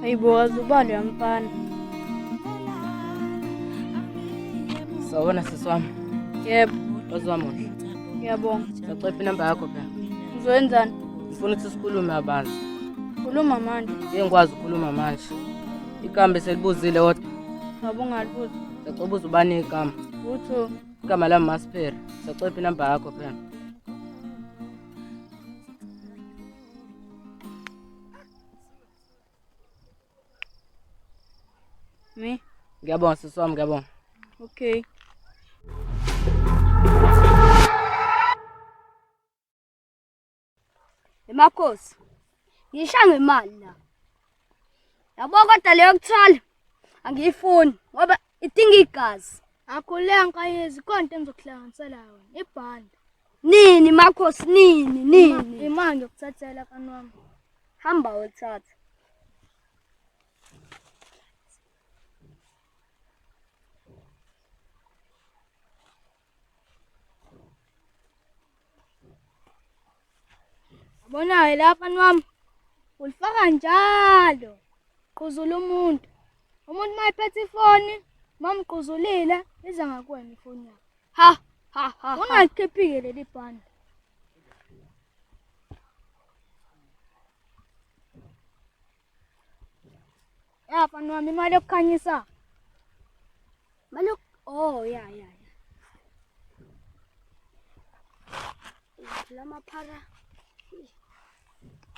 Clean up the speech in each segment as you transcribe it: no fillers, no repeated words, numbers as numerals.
Hayibo azubali yamfana. Sawubona sisi wami. Yebo, Ozwamuhle. ngiyabonga. Ngicela inamba yakho phela. Uzoyenzani? Ngifuna ukuthi sikhulume abantu. Khuluma manje. Ngiyengikwazi ukukhuluma manje. Igama selibuzile kodwa. Ngabungalibuza. Ngicela ubuze ubani igama. Utho. Igama lami Masiphere. Ngicela inamba yakho phela. Me? Ngiyabonga sisi wami, ngiyabonga. Okay. Emakhosi. Ngisha ngemali la. Yabo kodwa leyo kuthola angiyifuni ngoba idinga igazi. Akulenka yezi konke engizokuhlanganisela yona. Ibhanda. Nini makhosi nini? Imanje ukuthathela kani wami. Hamba wethatha. Abonayo lapha wami. Ulifaka njalo. Qhuzula umuntu. Umuntu mayiphethe ifoni, mamqhuzulile iza ngakuwena ifoni yakho. Ha. Ungakhiphike leli bhanda. Yapha nami imali yokukhanyisa. Malok ya. Lama phara.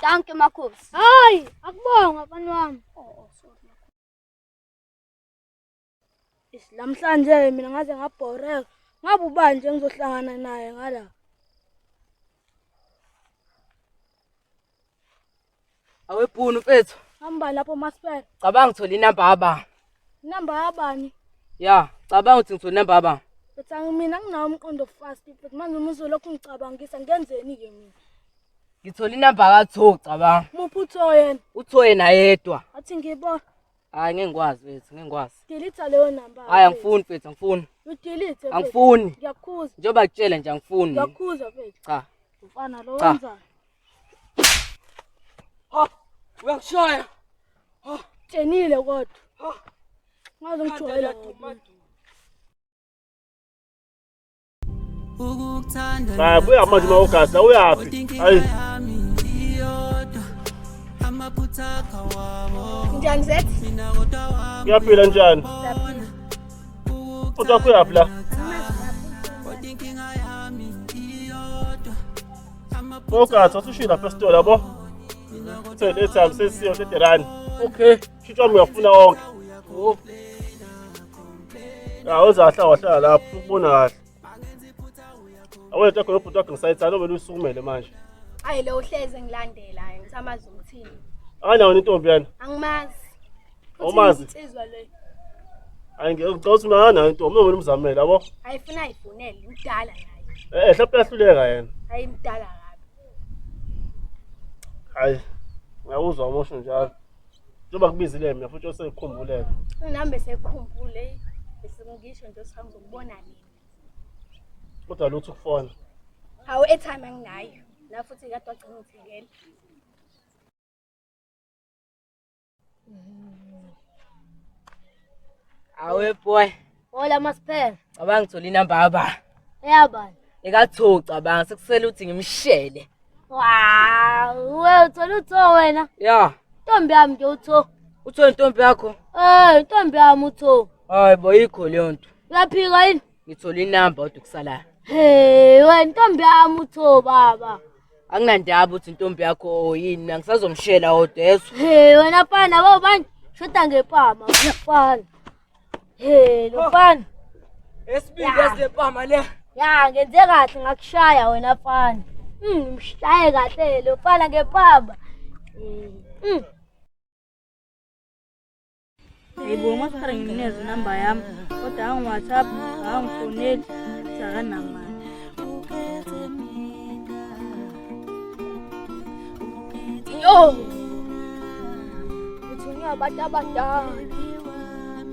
Danke makhosi. Hayi, akubonga mfana wami. Sorry. Islamhlanje mina ngaze ngabhoreka. Ngabe ubani nje ngizohlangana naye ngala. Awebhunu mfethu. Hamba lapho Masiphere. Cabanga ngithola inamba yaba. Inamba yabani? Ya, cabanga ukuthi ngithola inamba yaba. Bethi mina nginawo umqondo fast but manje umuzo lokhu ngicabangisa ngenzeni ke mina? Ngithola inamba kaTho cabanga. Muphi utho yena? Utho yena yedwa. Athi ngibona. Hayi ngengikwazi mfethu, ngengikwazi. Delete leyo number. Hayi angifuni mfethu, angifuni. Udelete. Angifuni. Ngiyakhuza. Njengoba ngitshela nje angifuni. Ngiyakhuza mfethu. Cha. Mfana lo wenzani? Ha, uyangishaya. Tjenile kodwa. Ngaze ngijwayela Hayi buya manje mawugasa uyapi? Hayi. Njani zethi? Uyaphila njani? Kodwa kuyapi la? Mawugasa usushila festival yabo. Uthele ethambi sesiyo seterani. Okay. Shitsha wami uyafuna wonke. Ya uzahla wahlala lapho ubona kahle. Awethu khona ubhuti wakhe ngisayithana obele usukumele manje. Hayi lo uhleze ngilandela ngisamazi ukuthini. Anawo intombi yana. Angimazi. Awumazi? Insizwa le. Hayi ngicela ukuthi ungana intombi noma umzamela yabo. Ayifuna ayifunele umdala naye. Hlapha yahluleka yena. Hayi mdala kabi. Hayi. Ngiyawuzwa umusho njalo. Njengoba kubizile mina futhi osekukhumbuleka. Nami sekukhumbule bese ngisho nje sangizokubona nini. Kodwa lutho ukufona. Hawu airtime anginayo. La futhi kade wagcina ngithengela. Awe boy. Hola Masiphere. Cabanga ngithola inamba yaba. Eyabani? Ekatho cabanga sekusela ukuthi ngimshele. Wow, wewe uthola utho wena. Ya. Ntombi yami nje utho. Utho intombi yakho? Ntombi yami utho. Hayi boyikho leyo nto. Uyaphika yini? Ngithola inamba kodwa kusalayo. Hey, wena ntombi yami utho baba. Anginandaba ukuthi intombi yakho yini, mina ngisazomshela odeso. Hey, wena fana bobani? Shoda ngepama, mfana. Hey, lo fana. Esibili eslepama le. Ya, ngenze kahle ngakushaya wena fana. Ngimshaye kahle lo fana ngepama. Hayibo Masiphere ngineze inamba yami. Kodwa angi WhatsApp, angifoneli. Sakanamali. Yo. Uthunywa abantu abadala.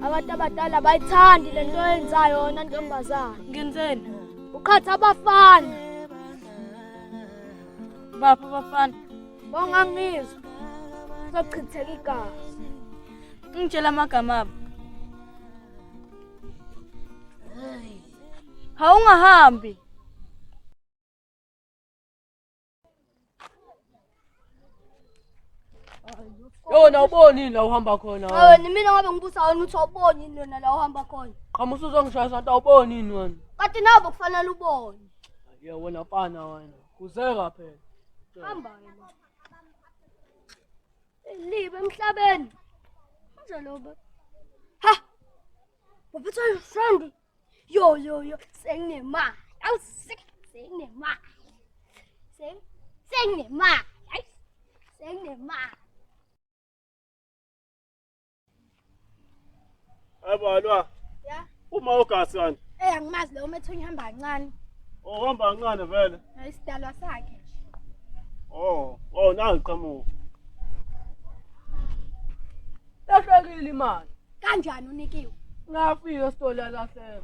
Abantu abadala bayithandi lento yenzayo yona ntombazana. Ngenzeni? Ukhatha abafana. Bapha abafana. Bongangizwa. Sochitheka igazi. Ngitshela amagama abo. Hawungahambi. Yona ubonini la uhamba khona. Hawe mina ngabe ngibuza wena uthi awuboni yini yona la uhamba khona. Qhamusa uzongishaya santi awubonini wena. Kanti nabo kufanele ubone. Yeah, wena mfana wena. Kuzeka phela. Hamba wena. Libe emhlabeni. Manje loba. Ha. Waphethe friend. Yo. Senginemali. Senginemali. Senginemali. Senginemali. Abalwa. Ya. Uma ugasi kanti. Angimazi lo umethu uhamba kancane. Uhamba kancane vele. Isidalwa sakhe. Nangi qhamuka. Lahlekile imali. Kanjani unikiwe? Ngafika esitolo lahleka.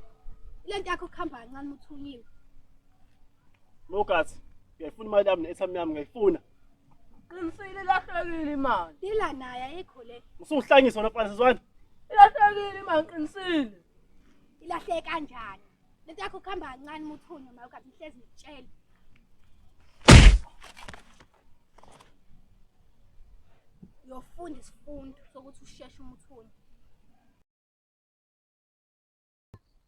Lento yakho kuhamba kancane uthunyiwe. Ugasi. Ngiyayifuna imali yami ne-airtime yami ngiyayifuna. Qinisile lahlekile imali. Dila naye ayikho le. Usuhlangisa wona mfana sizwana. Lahlekile imali qinisile. Ilahle kanjani? Lento yakho kuhamba kancane umuthunywa maye ukathi ihlezi ngitshela. Uyofunda isifundo sokuthi usheshe umuthunywa.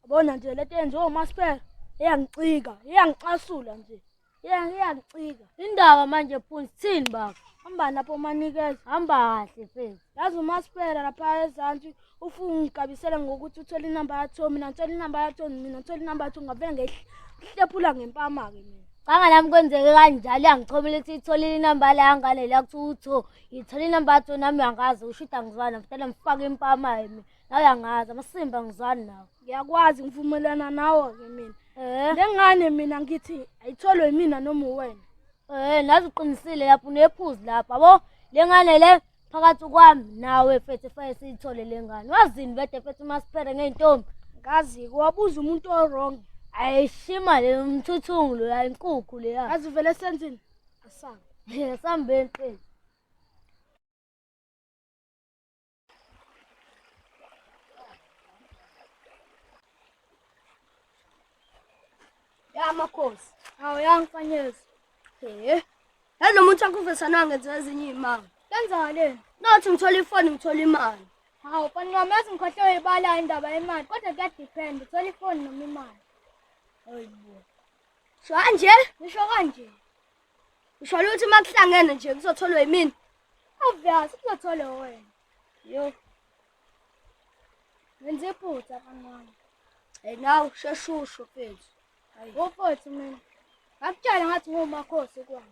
Yabona nje lento yenziwa uMaspera. Iyangicika, iyangicasula nje. Iyangicika. Indaba manje Phunzi sithini baba? Hamba lapho manikeza. Hamba kahle mfethu. Yazi uMaspera lapha ezantsi ufuna ungigabisela ngokuthi uthole inamba yakho, mina ngithola inamba yakho, mina ngithola inamba yakho ngavele ngehlephula ngempama ke mina. Qanga nami kwenzeke kanjalo yangichomela ukuthi itholile inamba la ngale la kuthi utho. Ithola inamba yakho nami yangazi ushuda ngizwana mfethu ngifaka impama yimi. Nawe yangazi amasimba ngizwana nawe. Ngiyakwazi ngivumelana nawe ke mina. Lengane mina ngithi ayitholwe yimina noma uwena. Nazi uqinisile lapho unephuzi lapha yabo. Lengane le phakathi kwami nawe mfethu efike siyithole lengane. Wazini bede mfethu uMaspera ngeentombi. Ngazi kwabuza umuntu wrong. Ayishima le umthuthungu lo la inkukhu le ya. Yazi vele senzini? Asanga. Sambeni mfethu. Ya makhosi. Hawu yangifanyeza. Hello muntu akuvesana ngenza ezinye imali. Kenzakale. Nathi ngithola ifoni ngithola imali. Hawu panqamazi ngikhohle ibala indaba yemali kodwa kuya depend uthola ifoni noma imali. Hayibo. So kanje? Ngisho kanje. Usho ukuthi makuhlangene nje kuzotholwa yimini. Obvious kuzothola wena. Yo. Wenze iphutha kancane. Nawe sheshusho mfethu. Hayi wofothu mina. Ngakutshela ngathi ngomakhosi kwami.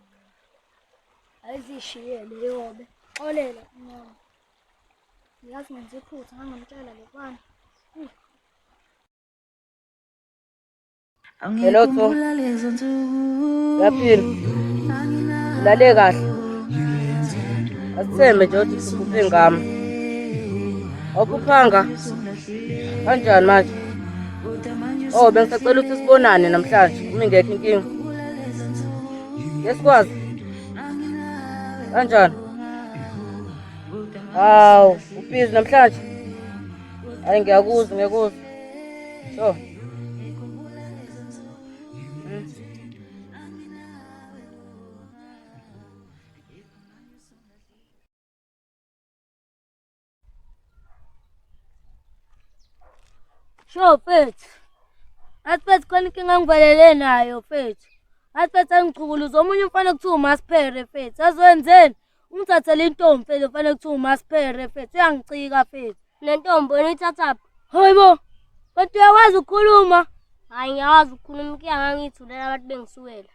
Ayizishiyele yobe. Xolela mama. Ngiyazi ngenze iphutha ngamtshela lekwana. Hello Tho. Yaphila. Lale kahle. Asithembe nje ukuthi sikhuphe ingama. Awukuphanga. Kanjani manje? Bengisacela ukuthi sibonane namhlanje uma ingekho inkinga. Yesikwazi. Kanjani? Hawu, ubhizi namhlanje? Hayi ngiyakuzwa. So. Sho mfethu. Asiphethe khona inkinga ngivalele nayo mfethu. Asiphethe angichukuluza omunye umfana kuthiwa uMaspera mfethu. Azwenzeni? Ungithathele intombi mfethu ufana kuthiwa uMaspera mfethu. Uyangicika mfethu. Nentombi wena ithathaphi? Hayibo. Kodwa uyakwazi ukukhuluma? Hayi ngiyawazi ukukhuluma inkinga ngangithulela abantu bengisuwela.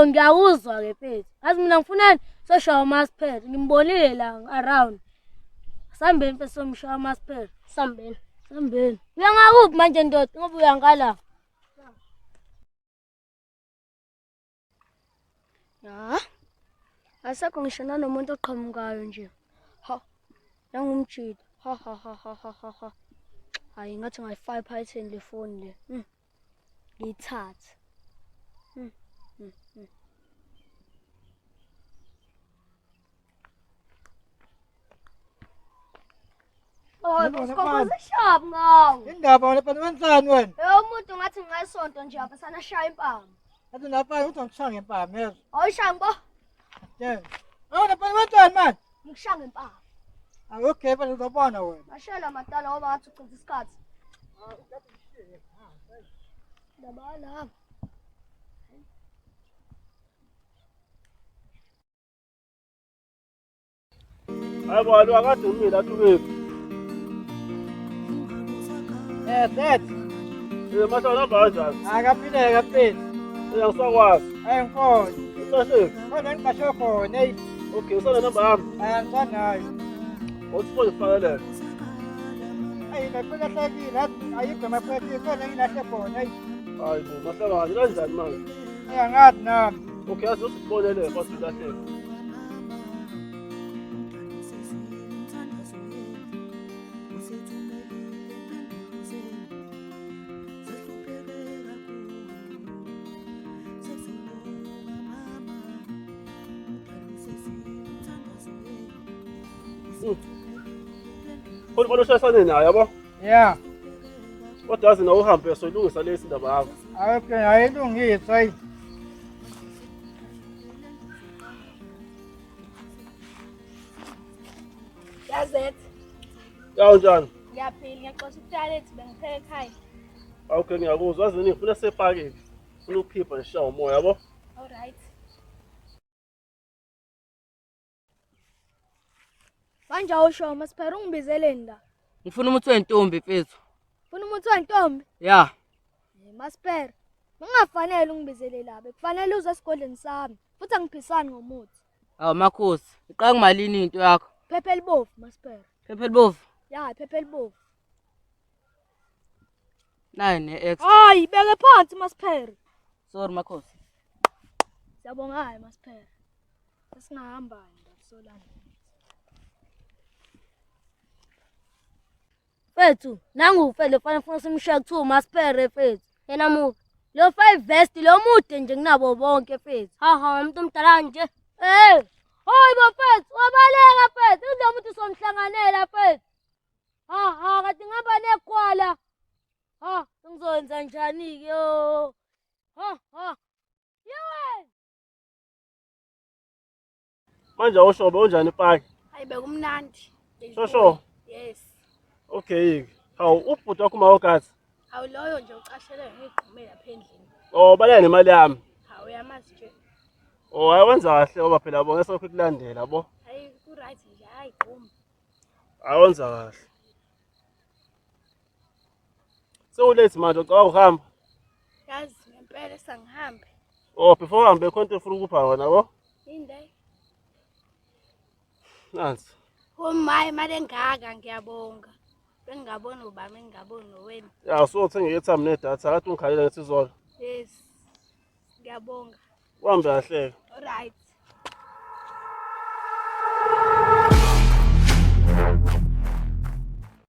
Ngiyakuzwa ke mfethu. Azi mina ngifunani soshaya uMaspera. Ngimbonile la around. Sambeni mfethu somshaya uMaspera. Sambeni. Uyangakuphi manje ndoda ngoba uyangala? Ya. Asekho ngisho nanomuntu oqhamukayo nje. Ha. Nangumjidi. Ha. Hayi ngathi ngayi-5 phayitheni le phone le. Ngiyithathe. Kokoza shop ngawo. Indaba wena phela wenzani wena? Umuntu ngathi ngasonto nje apha sana shaya impama. Athi napha uthi ngishaya ngempama yezwa. Awushaya mbo. Yeah. Awona phela wenzani manje? Ngishaya ngempama. Okay phela uzobona wena. Bashela matala ngoba ngathi uchitha isikhathi. Dabala. Hayi bo alo akade umile athukephi. That. Masa namba kanjani? Akaphile kaphile. Ngisakwazi. Ngikho. Usashephi? Khona ngibasho khona hey. Okay, usana namba yami. Ayangizanayo. Uthi kufanele. Hey, ngifika hlekile ayikho maphakathi khona ngilahle khona hey. Hayi bo mahlangani kanjani manje? Angazi nami. Okay, asizosibonele futhi lahleke. Khona ushayisane naye yabo? Yeah. Kodwa yazi nawe uhambe soyilungisa lesi ndaba yakho. Okay, ayilungisa hey. Yazet. Yawu njani? Ngiyaphila ngiyaxoxa ukuthalethe bengipheke ekhaya. Okay, ngiyakuzwa. Yazi ngifuna sepakile. Ufuna ukukhipha ngishawa umoya yabo? Alright. Manje awusho masiphere ungibizeleni la. Ngifuna umuthi wentombi mfethu. Ufuna umuthi wentombi? Ya. Masiphere. Ungafanele ungibizele la. Bekufanele uze esigodleni sami. Futhi angiphisani ngomuthi. Awu makhosi. Iqanga malini into yakho? Phephe elibovu masiphere. Phephe libovu. Ya, iphephe elibovu. Nayi ne-X. Hayi, beke phansi masiphere. Sorry makhosi. Siyabonga hayi masiphere. Singahamba ngakusolana. Fethu, nangu ufele fanele simshiya kuthiwa masiphere fethu. Yena mubi. Lo 5 vest lo mude nje kunabo bonke fethu. Haha, umuntu omdala nje. Hayi bafethu, wabaleka fethu. Lo muntu somhlanganela fethu. Haha, kade ngihamba nekhwala. Ngizowenza njani ke yo? Yewe. Manje awushobe unjani ipaki? Hayi bekumnandi. Shosho. Yes. Okay. Hawu ubhuti wakho mawukathi. Hawu loyo nje ucashelwe ngigqumela lapha endlini. Oh, baleka nemali yami. Hawu yamazi nje. Oh, ayenza kahle ngoba phela yabo ngeke sokulandela yabo. Hayi ku right nje, hayi gquma. Awenza kahle. Sewulate manje ucabanga ukuhamba? Yazi ngempela sangihambe. Oh, before uhambe khonto ufuna ukupha wona yabo? Inde. Nansi. Mayi imali engaka ngiyabonga. Bengingabona ubaba engingaboni nowena. Ya, usothenga i-airtime nedatha akathi ungikhalela ngesizolo. Yes. Ngiyabonga. Uhambe kahle. Alright.